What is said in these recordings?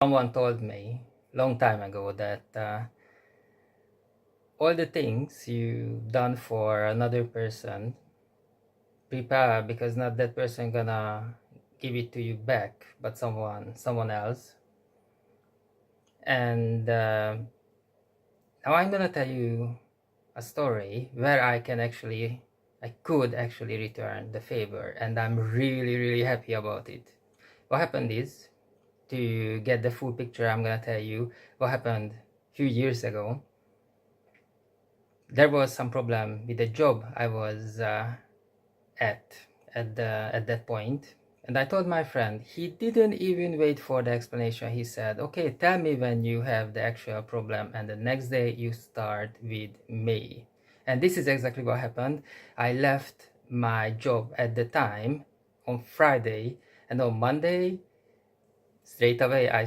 Someone told me long time ago that all the things you've done for another person, prepare, because not that person gonna give it to you back, but someone else. And now I'm gonna tell you a story where I could actually return the favor, and I'm really happy about it. What happened is, to get the full picture, I'm gonna tell you what happened a few years ago. There was some problem with the job I was at at that point, and I told my friend. He didn't even wait for the explanation. He said, okay, tell me when you have the actual problem, and the next day you start with me. And this is exactly what happened. I left my job at the time on Friday, and on Monday straight away I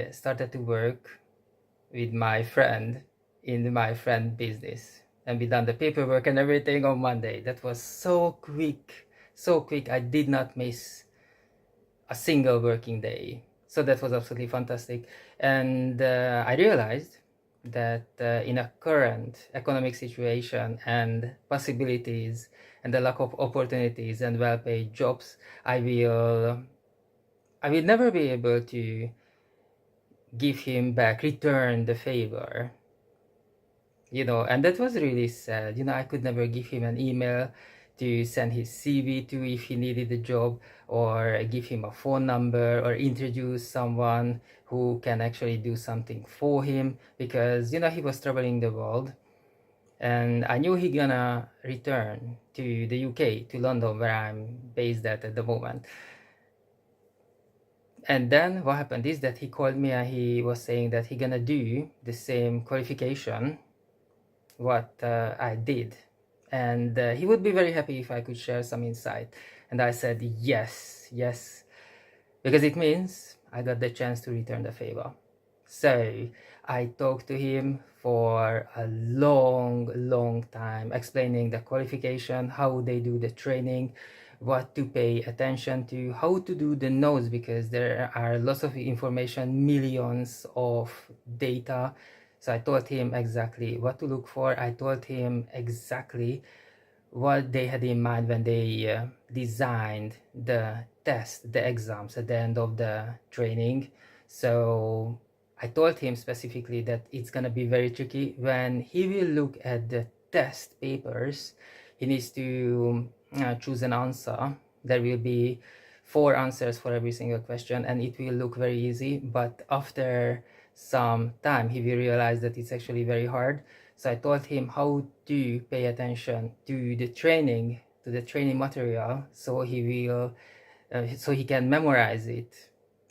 started to work with my friend in my friend business, and we done the paperwork and everything on Monday. That was so quick, so quick. I did not miss a single working day, so that was absolutely fantastic. And I realized that in a current economic situation and possibilities and the lack of opportunities and well-paid jobs, I will never be able to give him back, return the favor, and that was really sad. I could never give him an email to send his CV to if he needed a job, or give him a phone number, or introduce someone who can actually do something for him, because he was traveling the world, and I knew he gonna return to the UK, to London, where I'm based at the moment. And then what happened is that he called me, and he was saying that he gonna do the same qualification what I did, and he would be very happy if I could share some insight. And I said yes, because it means I got the chance to return the favor. So I talked to him for a long time, explaining the qualification, how they do the training, what to pay attention to, how to do the notes, because there are lots of information, millions of data. So I told him exactly what to look for. I told him exactly what they had in mind when they designed the test, the exams at the end of the training. So I told him specifically that it's gonna be very tricky. When he will look at the test papers, he needs to choose an answer. There will be 4 answers for every single question, and it will look very easy, but after some time he will realize that it's actually very hard. So I told him how to pay attention to the training, material, so so he can memorize it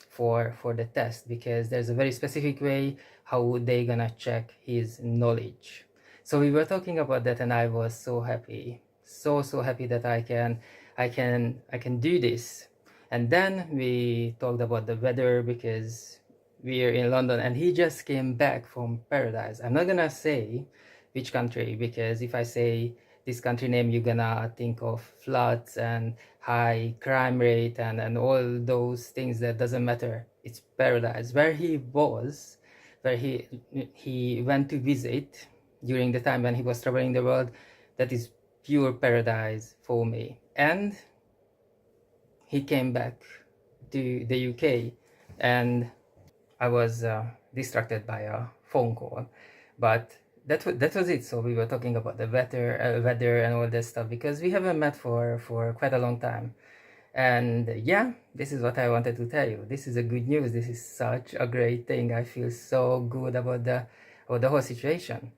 for the test, because there's a very specific way how they gonna check his knowledge. So we were talking about that, and I was so happy, so happy that I can do this. And then we talked about the weather, because we're in London, and he just came back from paradise. I'm not gonna say which country, because if I say this country name, you're gonna think of floods and high crime rate and all those things that doesn't matter. It's paradise. Where he was, where he went to visit during the time when he was traveling the world, that is pure paradise for me. And he came back to the UK, and I was distracted by a phone call, but that was it. So we were talking about the weather and all that stuff, because we haven't met for quite a long time. And yeah, this is what I wanted to tell you. This is a good news. This is such a great thing. I feel so good about the whole situation.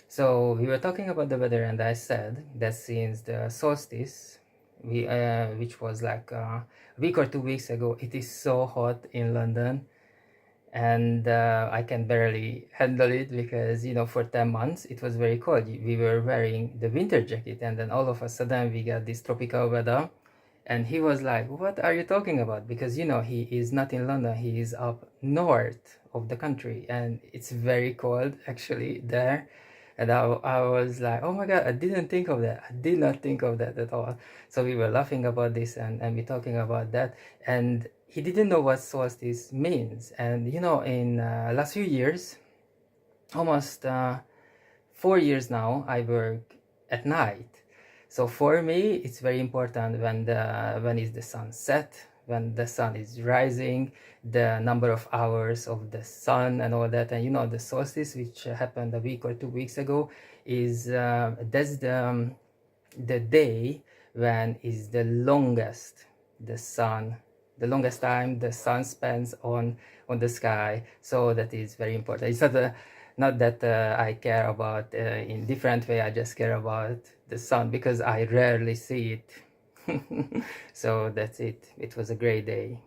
So we were talking about the weather, and I said that since the solstice, which was like a week or 2 weeks ago, it is so hot in London, and I can barely handle it, because for 10 months it was very cold. We were wearing the winter jacket, and then all of a sudden we got this tropical weather. And he was like, what are you talking about? Because he is not in London, he is up north of the country, and it's very cold actually there. And I was like, oh my god, I didn't think of that. I did not think of that at all. So we were laughing about this, and we talking about that. And he didn't know what solstice means. And you know, in last few years, almost 4 years now, I work at night. So for me, it's very important when is the sun set, when the sun is rising, the number of hours of the sun and all that. And you know, the solstice, which happened a week or 2 weeks ago, is that's the day when is the longest the longest time the sun spends on the sky. So that is very important. It's not that I care about in different way. I just care about the sun because I rarely see it. So that's it. It was a great day.